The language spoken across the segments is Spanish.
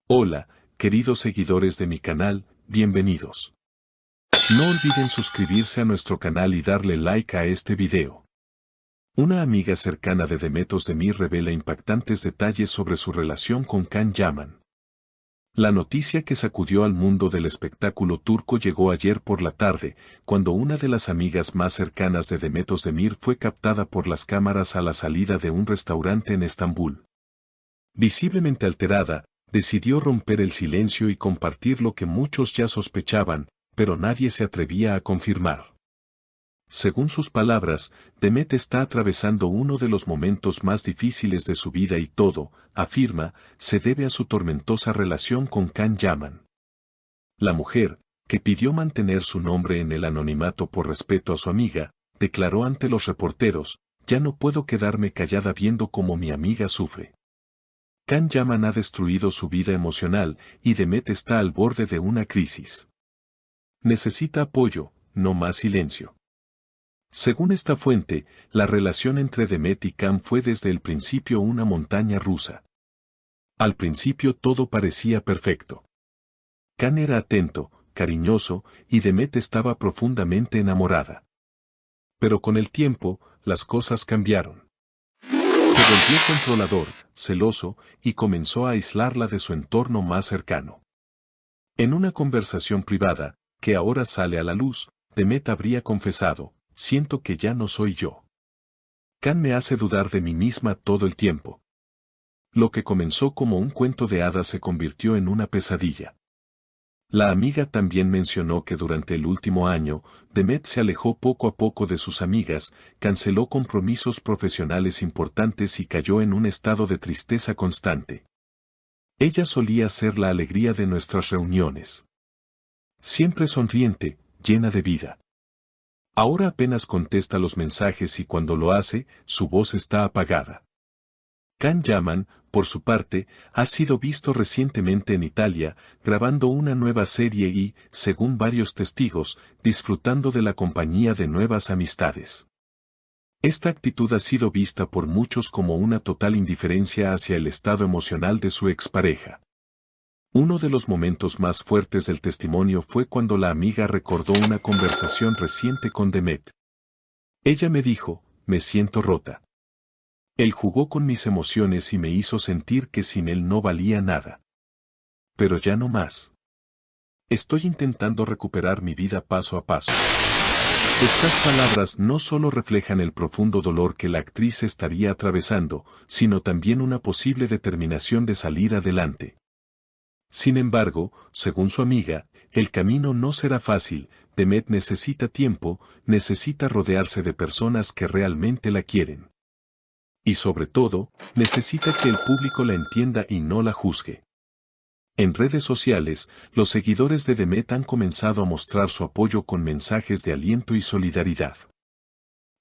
Hola, queridos seguidores de mi canal, bienvenidos. No olviden suscribirse a nuestro canal y darle like a este video. Una amiga cercana de Demet Özdemir revela impactantes detalles sobre su relación con Can Yaman. La noticia que sacudió al mundo del espectáculo turco llegó ayer por la tarde, cuando una de las amigas más cercanas de Demet Özdemir fue captada por las cámaras a la salida de un restaurante en Estambul. Visiblemente alterada, decidió romper el silencio y compartir lo que muchos ya sospechaban, pero nadie se atrevía a confirmar. Según sus palabras, Demet está atravesando uno de los momentos más difíciles de su vida y todo, afirma, se debe a su tormentosa relación con Can Yaman. La mujer, que pidió mantener su nombre en el anonimato por respeto a su amiga, declaró ante los reporteros, ya no puedo quedarme callada viendo cómo mi amiga sufre. Can Yaman ha destruido su vida emocional y Demet está al borde de una crisis. Necesita apoyo, no más silencio. Según esta fuente, la relación entre Demet y Can fue desde el principio una montaña rusa. Al principio todo parecía perfecto. Can era atento, cariñoso, y Demet estaba profundamente enamorada. Pero con el tiempo, las cosas cambiaron. Se volvió controlador, celoso, y comenzó a aislarla de su entorno más cercano. En una conversación privada, que ahora sale a la luz, Demet habría confesado, siento que ya no soy yo. Can me hace dudar de mí misma todo el tiempo. Lo que comenzó como un cuento de hadas se convirtió en una pesadilla. La amiga también mencionó que durante el último año, Demet se alejó poco a poco de sus amigas, canceló compromisos profesionales importantes y cayó en un estado de tristeza constante. Ella solía ser la alegría de nuestras reuniones. Siempre sonriente, llena de vida. Ahora apenas contesta los mensajes y cuando lo hace, su voz está apagada. Can Yaman, por su parte, ha sido visto recientemente en Italia, grabando una nueva serie y, según varios testigos, disfrutando de la compañía de nuevas amistades. Esta actitud ha sido vista por muchos como una total indiferencia hacia el estado emocional de su expareja. Uno de los momentos más fuertes del testimonio fue cuando la amiga recordó una conversación reciente con Demet. Ella me dijo, me siento rota. Él jugó con mis emociones y me hizo sentir que sin él no valía nada. Pero ya no más. Estoy intentando recuperar mi vida paso a paso. Estas palabras no solo reflejan el profundo dolor que la actriz estaría atravesando, sino también una posible determinación de salir adelante. Sin embargo, según su amiga, el camino no será fácil, Demet necesita tiempo, necesita rodearse de personas que realmente la quieren. Y sobre todo, necesita que el público la entienda y no la juzgue. En redes sociales, los seguidores de Demet han comenzado a mostrar su apoyo con mensajes de aliento y solidaridad.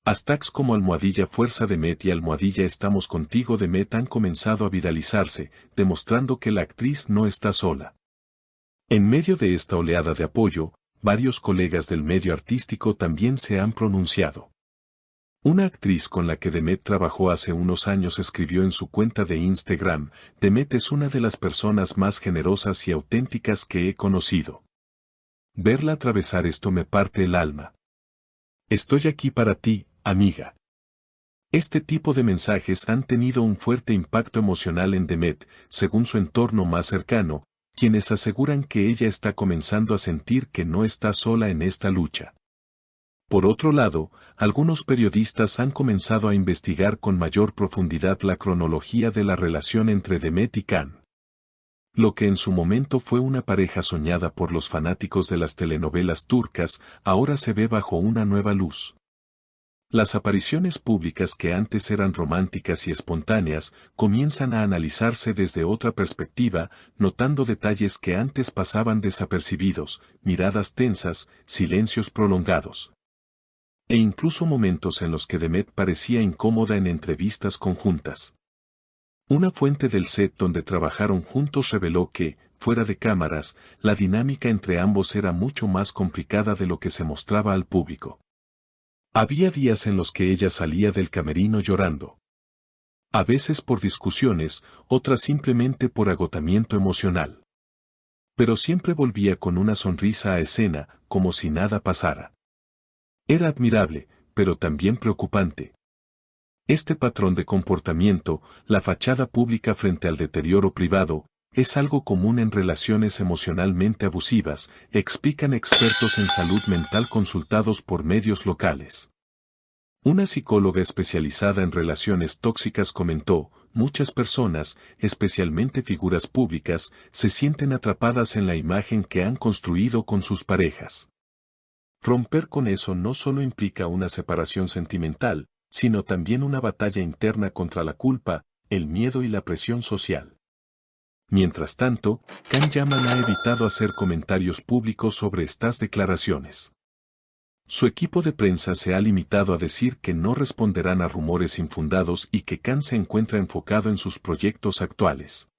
Hashtags como #Fuerza Demet y #Estamos Contigo Demet han comenzado a viralizarse, demostrando que la actriz no está sola. En medio de esta oleada de apoyo, varios colegas del medio artístico también se han pronunciado. Una actriz con la que Demet trabajó hace unos años escribió en su cuenta de Instagram, Demet es una de las personas más generosas y auténticas que he conocido. Verla atravesar esto me parte el alma. Estoy aquí para ti, amiga. Este tipo de mensajes han tenido un fuerte impacto emocional en Demet, según su entorno más cercano, quienes aseguran que ella está comenzando a sentir que no está sola en esta lucha. Por otro lado, algunos periodistas han comenzado a investigar con mayor profundidad la cronología de la relación entre Demet y Can. Lo que en su momento fue una pareja soñada por los fanáticos de las telenovelas turcas, ahora se ve bajo una nueva luz. Las apariciones públicas que antes eran románticas y espontáneas, comienzan a analizarse desde otra perspectiva, notando detalles que antes pasaban desapercibidos, miradas tensas, silencios prolongados. E incluso momentos en los que Demet parecía incómoda en entrevistas conjuntas. Una fuente del set donde trabajaron juntos reveló que, fuera de cámaras, la dinámica entre ambos era mucho más complicada de lo que se mostraba al público. Había días en los que ella salía del camerino llorando. A veces por discusiones, otras simplemente por agotamiento emocional. Pero siempre volvía con una sonrisa a escena, como si nada pasara. Era admirable, pero también preocupante. Este patrón de comportamiento, la fachada pública frente al deterioro privado, es algo común en relaciones emocionalmente abusivas, explican expertos en salud mental consultados por medios locales. Una psicóloga especializada en relaciones tóxicas comentó, muchas personas, especialmente figuras públicas, se sienten atrapadas en la imagen que han construido con sus parejas. Romper con eso no solo implica una separación sentimental, sino también una batalla interna contra la culpa, el miedo y la presión social. Mientras tanto, Can Yaman ha evitado hacer comentarios públicos sobre estas declaraciones. Su equipo de prensa se ha limitado a decir que no responderán a rumores infundados y que Can se encuentra enfocado en sus proyectos actuales.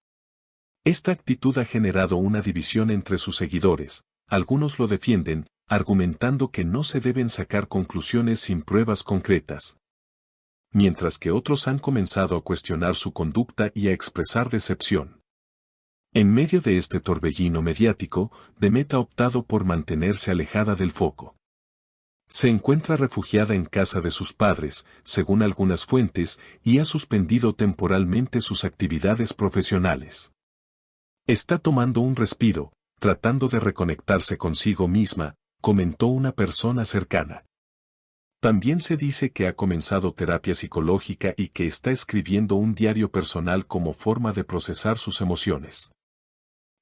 Esta actitud ha generado una división entre sus seguidores, algunos lo defienden, argumentando que no se deben sacar conclusiones sin pruebas concretas. Mientras que otros han comenzado a cuestionar su conducta y a expresar decepción. En medio de este torbellino mediático, Demet ha optado por mantenerse alejada del foco. Se encuentra refugiada en casa de sus padres, según algunas fuentes, y ha suspendido temporalmente sus actividades profesionales. Está tomando un respiro, tratando de reconectarse consigo misma, comentó una persona cercana. También se dice que ha comenzado terapia psicológica y que está escribiendo un diario personal como forma de procesar sus emociones.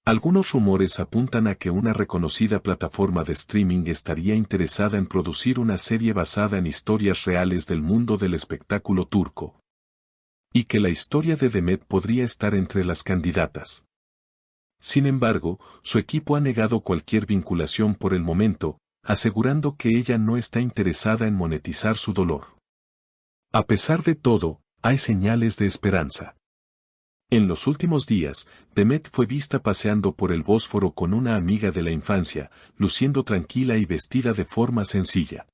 Algunos rumores apuntan a que una reconocida plataforma de streaming estaría interesada en producir una serie basada en historias reales del mundo del espectáculo turco. Y que la historia de Demet podría estar entre las candidatas. Sin embargo, su equipo ha negado cualquier vinculación por el momento, asegurando que ella no está interesada en monetizar su dolor. A pesar de todo, hay señales de esperanza. En los últimos días, Demet fue vista paseando por el Bósforo con una amiga de la infancia, luciendo tranquila y vestida de forma sencilla.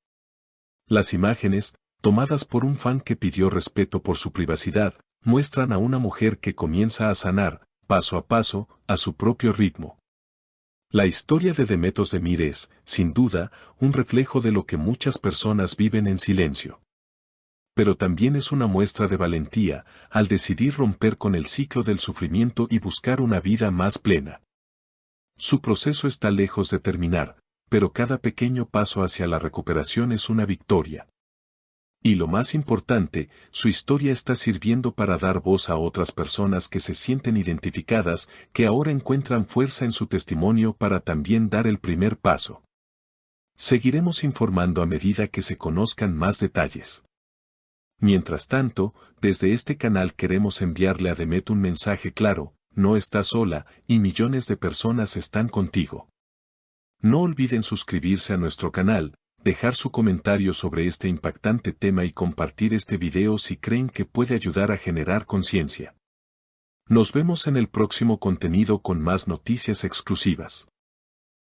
Las imágenes, tomadas por un fan que pidió respeto por su privacidad, muestran a una mujer que comienza a sanar, paso a paso, a su propio ritmo. La historia de Demet Özdemir es, sin duda, un reflejo de lo que muchas personas viven en silencio. Pero también es una muestra de valentía, al decidir romper con el ciclo del sufrimiento y buscar una vida más plena. Su proceso está lejos de terminar, pero cada pequeño paso hacia la recuperación es una victoria. Y lo más importante, su historia está sirviendo para dar voz a otras personas que se sienten identificadas, que ahora encuentran fuerza en su testimonio para también dar el primer paso. Seguiremos informando a medida que se conozcan más detalles. Mientras tanto, desde este canal queremos enviarle a Demet un mensaje claro, no estás sola, y millones de personas están contigo. No olviden suscribirse a nuestro canal, dejar su comentario sobre este impactante tema y compartir este video si creen que puede ayudar a generar conciencia. Nos vemos en el próximo contenido con más noticias exclusivas.